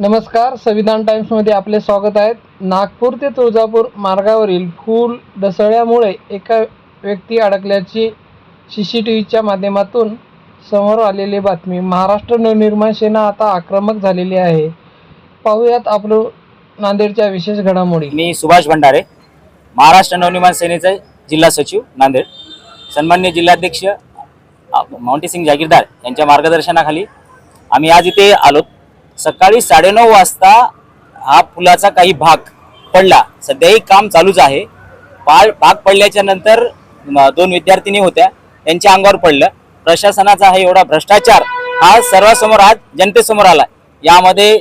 नमस्कार, संविधान टाइम्समध्ये आपले स्वागत आहे। नागपूर ते तुळजापूर मार्गावरील फूल ढसळल्यामुळे एका व्यक्ती अडकल्याची सीसीटीव्हीच्या माध्यमातून समोर आलेली बातमी। महाराष्ट्र नवनिर्माण सेना आता आक्रमक झालेली आहे। पाहूयात आपण नांदेडच्या विशेष घडामोडी। मी सुभाष भंडारे, महाराष्ट्र नवनिर्माण सेनेचे जिल्हा सचिव नांदेड। सन्माननीय जिल्हाध्यक्ष माउंटेसिंग जागीरदार यांच्या मार्गदर्शनाखाली आम्ही आज इथे आलो। सकाळी 9:30 वाजता हा पुलाचा काही भाग पडला। सध्याही काम चालूच आहे। भाग पडल्याच्या नंतर 2 विद्यार्थिनी होत्या, त्यांच्या अंगावर पडलं। प्रशासनाचा हा एवढा भ्रष्टाचार हा सर्वांसमोर आज जनतेसमोर आला। यामध्ये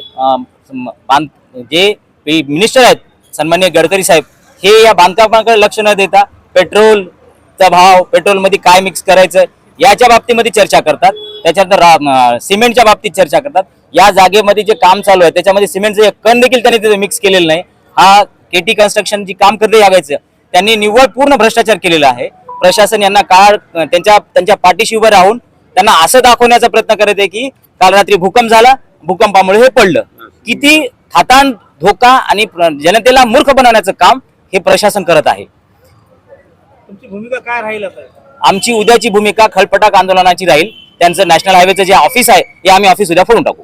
जे मिनिस्टर आहेत सन्माननीय गडकरी साहेब, हे या बांधकामाकडे लक्ष न देता पेट्रोलचा भाव, पेट्रोलमध्ये काय मिक्स करायचं याच्या बाबतीमध्ये चर्चा करतात। त्याच्यानंतर सिमेंटच्या बाबतीत चर्चा करतात। या जागेमध्ये जे काम चालू आहे त्याच्यामध्ये सिमेंटचं एक कण देखील त्यांनी तिथे मिक्स केलेलं नाही। हा केटी कन्स्ट्रक्शन जी काम करते यागायचं त्यांनी निव्वळ पूर्ण भ्रष्टाचार केलेला आहे। प्रशासन यांना त्यांच्या पाठीशी उभं राहून त्यांना असं दाखवण्याचा प्रयत्न करत आहे की काल रात्री भूकंप झाला, भूकंपामुळे हे पडलं। किती घातांक धोका आणि जनतेला मूर्ख बनवण्याचं काम हे प्रशासन करत आहे। तुमची भूमिका काय राहील आता? आमची उद्याची भूमिका खळपटाक आंदोलनाची राहील। त्यांचं नॅशनल हायवेचं जे ऑफिस आहे हे आम्ही ऑफिस उद्या फोडून टाकू।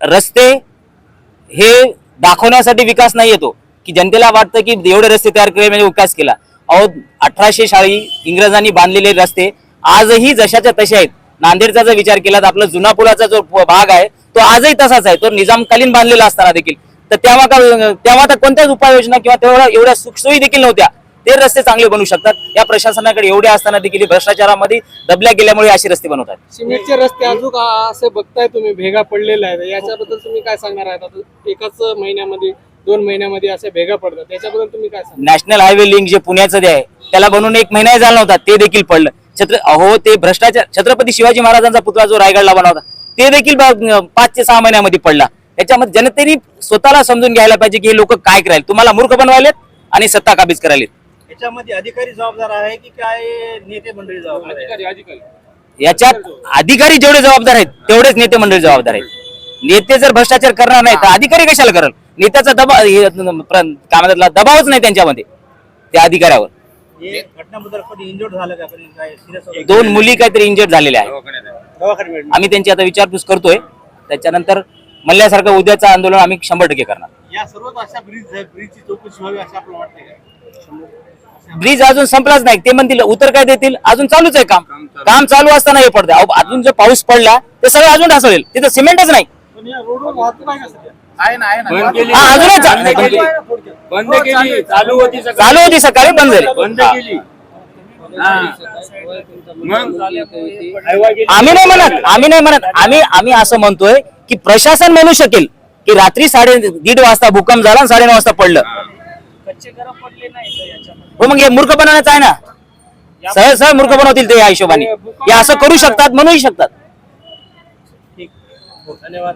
रस्ते हे दाखवण्यासाठी विकास नाही येतो की जनतेला वाटतं की एवढे रस्ते तयार केले म्हणजे विकास केला। अहो 1840 इंग्रजांनी बांधलेले रस्ते आजही जशाच्या तसे आहेत। नांदेडचा जर विचार केला तर आपला जुना पुलाचा जो भाग आहे तो आजही तसाच आहे। तो निजामकालीन बांधलेला असताना देखील तर तेव्हा तर कोणत्याच उपाययोजना किंवा एवढ्या सुखसोयी देखील नव्हत्या। ते रस्ते चांगले बनवू शकतात। या प्रशासनाकडे एवढे असताना देखील भ्रष्टाचारामध्ये दबल्या गेल्यामुळे असे रस्ते बनवतात। सिमेंटचे रस्ते अजून असे बघताय तुम्ही, भेगा पडलेला आहे। याच्याबद्दल तुम्ही काय सांगणार आहात? एकाच महिन्यामध्ये 2 महिन्यामध्ये असे भेगा पडतात, त्याच्याबद्दल तुम्ही काय सांगणार? नॅशनल हायवे लिंक जे पुण्याचं आहे त्याला बनवून 1 महिना झाला नव्हता, ते देखील पडलं। ते भ्रष्टाचार छत्रपती शिवाजी महाराजांचा पुतळा जो रायगडला बनवता ते देखील 5 ते 6 महिन्यामध्ये पडला। त्याच्यामध्ये जनतेने स्वतःला समजून घ्यायला पाहिजे की हे लोक काय करायला, तुम्हाला मूर्ख बनवायलेत आणि सत्ता काबीज करायलेत। याच्यामध्ये अधिकारी जबाबदार आहे की काय नेते मंडळी जबाबदार आहे? याच्यात अधिकारी जेवढे जबाबदार आहेत तेवढेच नेते मंडळी जबाबदार आहेत। नेते जर भ्रष्टाचार करणार नाही तर अधिकारी कशाला करेल? नेत्याचा दबावच नाही त्यांच्यामध्ये त्या अधिकाऱ्यावर। घटनाबद्दल कधी इंजर्ड झालं का? कधी काय सिरियस? 2 मुली काहीतरी इंजर्ड झालेल्या आहेत। आम्ही त्यांची आता विचारपूस करतोय। त्याच्यानंतर म्हणल्यासारखं उद्याचं आंदोलन आम्ही 100% करणार। या सर्व अशा ब्रिजची चौकशी व्हावी असं आपल्याला वाटतंय का? ब्रिज अजून संपलाच नाही, ते म्हणतील उतर काय देतील, अजून चालूच आहे काम चालू असताना हे पडतं। अजून जर पाऊस पडला ते सगळं अजून ढासळेल, तिथं सिमेंटच नाही। पण या रोडवर वाहतूक आहे का सध्या? आहे ना बंद केली, चालू होती सकाळी, बंद झाली। बंद केली। आम्ही नाही म्हणत आम्ही असं म्हणतोय की प्रशासन म्हणू शकेल की रात्री 1:30 वाजता भूकंप झाला आणि 9:30 वाजता पडलं। हो, मग हे मूर्ख बनवण्याचं आहे ना। सहज मूर्ख बनवतील ते या हिशोबाने। हे असं करू शकतात, म्हणूही शकतात। ठीक, धन्यवाद।